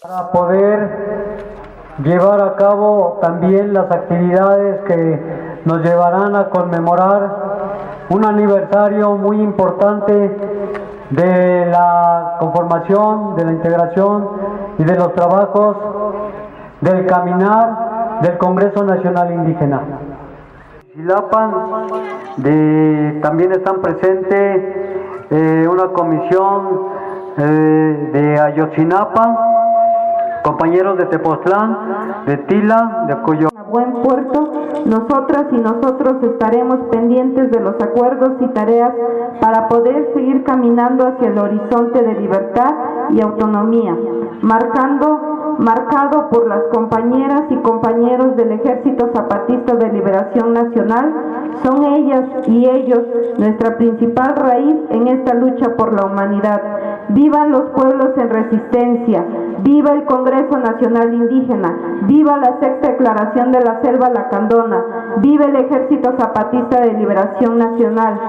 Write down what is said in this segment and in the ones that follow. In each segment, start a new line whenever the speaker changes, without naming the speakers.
Para poder llevar a cabo también las actividades que nos llevarán a conmemorar un aniversario muy importante de la conformación, de la integración y de los trabajos del caminar del Congreso Nacional Indígena. Xilapa, también están presentes una comisión de Ayotzinapa, compañeros de Tepoztlán, de Tila, de Coyoacán.
A buen puerto, nosotras y nosotros estaremos pendientes de los acuerdos y tareas para poder seguir caminando hacia el horizonte de libertad y autonomía, marcado por las compañeras y compañeros del Ejército Zapatista de Liberación Nacional. Son ellas y ellos nuestra principal raíz en esta lucha por la humanidad. ¡Vivan los pueblos en resistencia! ¡Viva el Congreso Nacional Indígena! ¡Viva la Sexta Declaración de la Selva Lacandona! ¡Viva el Ejército Zapatista de Liberación Nacional!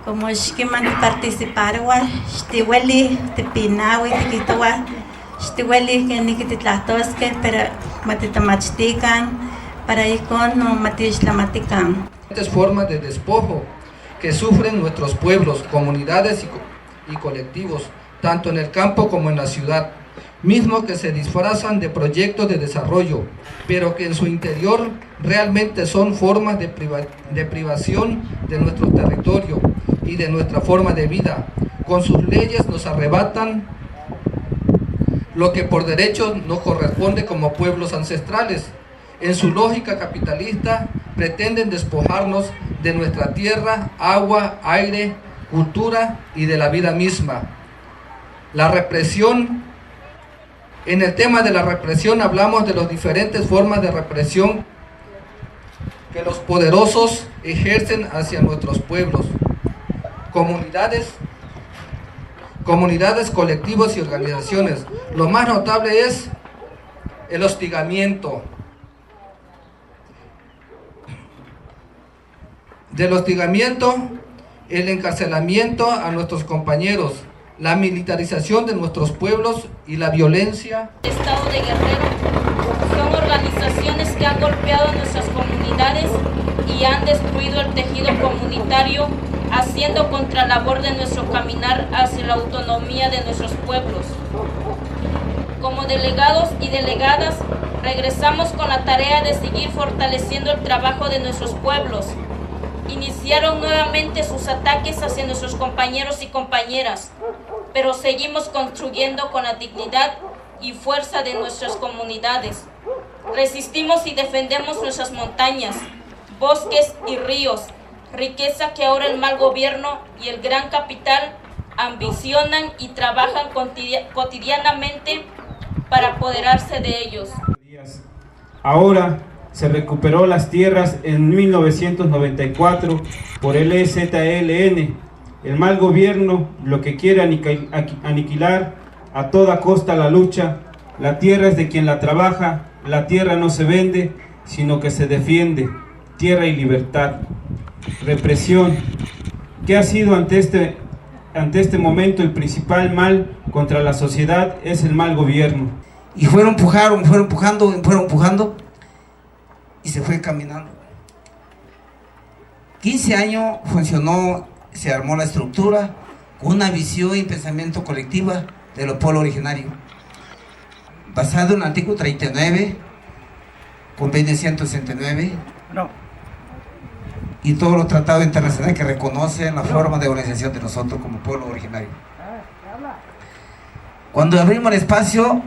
Como es que man participar estiweli tepinawi tikitowa estiweli que ni que tlatosque pero matitamachtican para icon no matishlamatican.
Estas formas de despojo que sufren nuestros pueblos, comunidades y colectivos, tanto en el campo como en la ciudad, mismos que se disfrazan de proyectos de desarrollo, pero que en su interior realmente son formas de privación de nuestro territorio y de nuestra forma de vida. Con sus leyes nos arrebatan lo que por derecho nos corresponde como pueblos ancestrales. En su lógica capitalista pretenden despojarnos de nuestra tierra, agua, aire, cultura y de la vida misma. La represión. En el tema de la represión hablamos de las diferentes formas de represión que los poderosos ejercen hacia nuestros pueblos, comunidades, colectivos y organizaciones. Lo más notable es el hostigamiento. Del hostigamiento, el encarcelamiento a nuestros compañeros, la militarización de nuestros pueblos y la violencia.
El Estado de Guerrero son organizaciones que han golpeado nuestras comunidades y han destruido el tejido comunitario, haciendo contralabor de nuestro caminar hacia la autonomía de nuestros pueblos. Como delegados y delegadas, regresamos con la tarea de seguir fortaleciendo el trabajo de nuestros pueblos. Iniciaron nuevamente sus ataques hacia nuestros compañeros y compañeras, pero seguimos construyendo con la dignidad y fuerza de nuestras comunidades. Resistimos y defendemos nuestras montañas, bosques y ríos, riqueza que ahora el mal gobierno y el gran capital ambicionan y trabajan cotidianamente para apoderarse de ellos.
Ahora se recuperó las tierras en 1994 por el EZLN. El mal gobierno lo que quiere aniquilar a toda costa la lucha. La tierra es de quien la trabaja, la tierra no se vende, sino que se defiende. Tierra y libertad. Represión. ¿Qué ha sido ante este momento el principal mal contra la sociedad? Es el mal gobierno.
Y fueron empujando y se fue caminando. 15 años funcionó, se armó la estructura con una visión y pensamiento colectiva de los pueblos originarios, basado en el artículo 39, convenio 169, y todos los tratados internacionales que reconocen la forma de organización de nosotros como pueblo originario. Cuando abrimos el espacio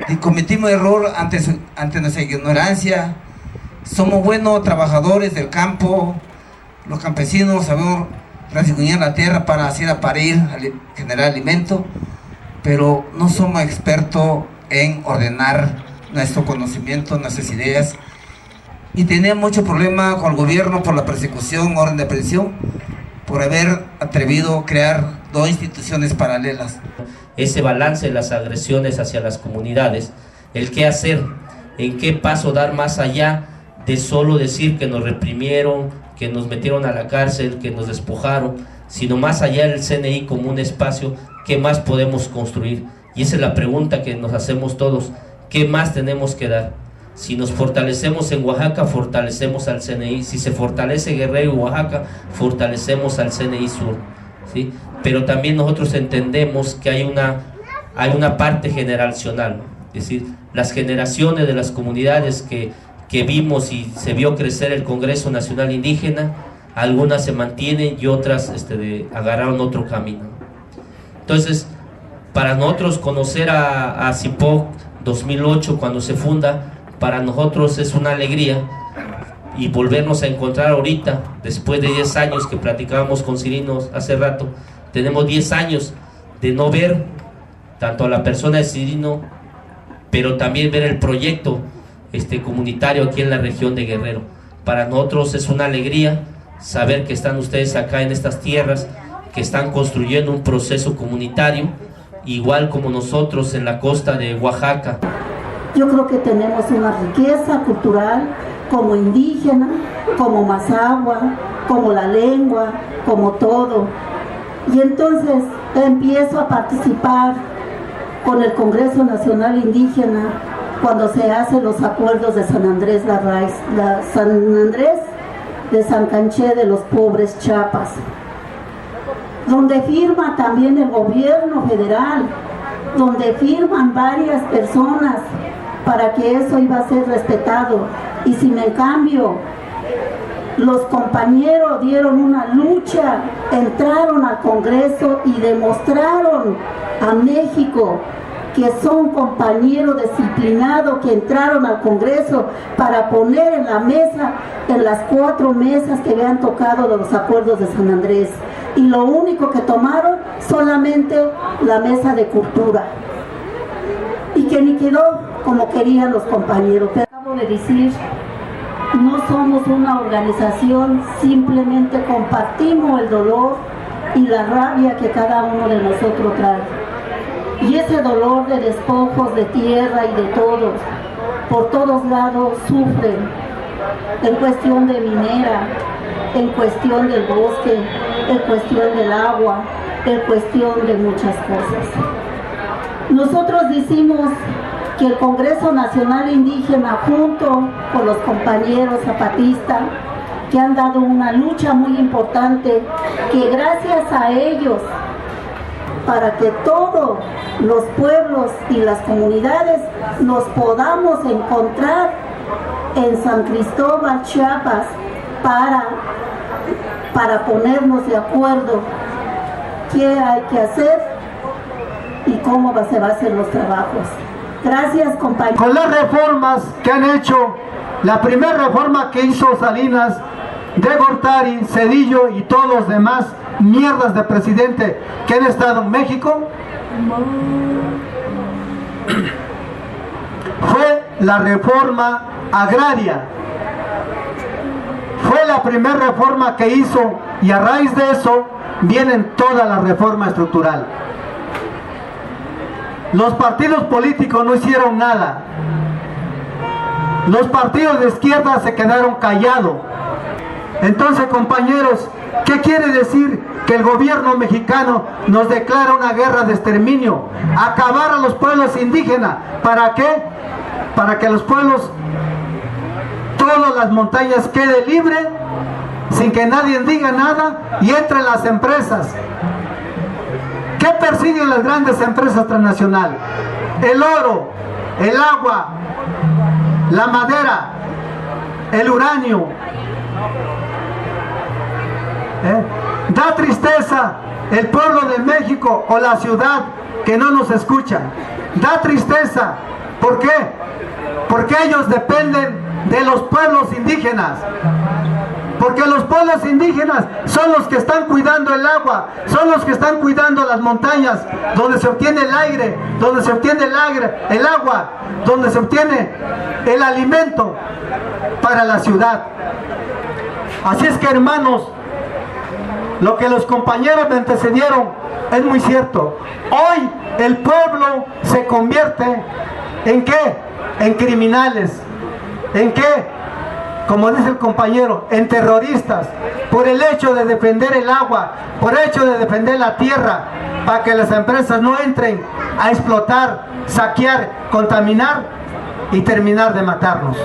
y cometimos error ante nuestra ignorancia, somos buenos trabajadores del campo, los campesinos sabemos rasguñar la tierra para hacer parir, generar alimento, pero no somos expertos en ordenar nuestro conocimiento, nuestras ideas, y tenemos mucho problema con el gobierno por la persecución, orden de aprehensión, por haber atrevido a crear dos instituciones paralelas.
Ese balance de las agresiones hacia las comunidades el qué hacer, en qué paso dar más allá de solo decir que nos reprimieron, que nos metieron a la cárcel, que nos despojaron, sino más allá del CNI como un espacio, ¿qué más podemos construir? Y esa es la pregunta que nos hacemos todos, ¿qué más tenemos que dar? Si nos fortalecemos en Oaxaca, fortalecemos al CNI. Si se fortalece Guerrero y Oaxaca, fortalecemos al CNI Sur, ¿sí? Pero también nosotros entendemos que hay una parte generacional, es decir, las generaciones de las comunidades que vimos y se vio crecer el Congreso Nacional Indígena, algunas se mantienen y otras agarraron otro camino. Entonces, para nosotros conocer a CIPOC 2008, cuando se funda, para nosotros es una alegría, y volvernos a encontrar ahorita, después de 10 años que platicábamos con Cirino hace rato. Tenemos 10 años de no ver tanto a la persona de Cirino, pero también ver el proyecto comunitario aquí en la región de Guerrero. Para nosotros es una alegría saber que están ustedes acá en estas tierras, que están construyendo un proceso comunitario, igual como nosotros en la costa de Oaxaca.
Yo creo que tenemos una riqueza cultural como indígena, como mazahua, como la lengua, como todo. Y entonces empiezo a participar con el Congreso Nacional Indígena cuando se hacen los acuerdos de San Andrés San Andrés de San Canché de los Pobres, Chiapas, donde firma también el gobierno federal, donde firman varias personas para que eso iba a ser respetado. Y sin en cambio los compañeros dieron una lucha, entraron al Congreso y demostraron a México que son compañeros disciplinados que entraron al Congreso para poner en la mesa, en las 4 mesas que habían tocado de los acuerdos de San Andrés. Y lo único que tomaron, solamente la mesa de cultura. Y que ni quedó como querían los compañeros. Pero acabo de decir, no somos una organización, simplemente compartimos el dolor y la rabia que cada uno de nosotros trae. Y ese dolor de despojos de tierra y de todos, por todos lados sufren, en cuestión de minera, en cuestión del bosque, en cuestión del agua, en cuestión de muchas cosas. Nosotros decimos que el Congreso Nacional Indígena, junto con los compañeros zapatistas, que han dado una lucha muy importante, que gracias a ellos, para que todos los pueblos y las comunidades nos podamos encontrar en San Cristóbal, Chiapas, para ponernos de acuerdo qué hay que hacer y cómo se van a hacer los trabajos. Gracias, compañeros.
Con las reformas que han hecho, la primera reforma que hizo Salinas, de Gortari, Cedillo y todos los demás mierdas de presidente que han estado en México, fue la reforma agraria. Fue la primera reforma que hizo, y a raíz de eso vienen toda la reforma estructural. Los partidos políticos no hicieron nada. Los partidos de izquierda se quedaron callados. Entonces, compañeros, ¿qué quiere decir? Que el gobierno mexicano nos declara una guerra de exterminio, acabar a los pueblos indígenas. ¿Para qué? Para que los pueblos, todas las montañas queden libres, sin que nadie diga nada, y entren las empresas. ¿Qué persiguen las grandes empresas transnacionales? El oro, el agua, la madera, el uranio. Da tristeza el pueblo de México o la ciudad que no nos escucha. Da tristeza. ¿Por qué? Porque ellos dependen de los pueblos indígenas. Porque los pueblos indígenas son los que están cuidando el agua, son los que están cuidando las montañas, donde se obtiene el aire, donde se obtiene el agua, donde se obtiene el alimento para la ciudad. Así es que, hermanos, lo que los compañeros me antecedieron es muy cierto. Hoy el pueblo se convierte ¿En qué? En criminales. ¿En qué? Como dice el compañero, en terroristas, por el hecho de defender el agua, por el hecho de defender la tierra, para que las empresas no entren a explotar, saquear, contaminar y terminar de matarnos.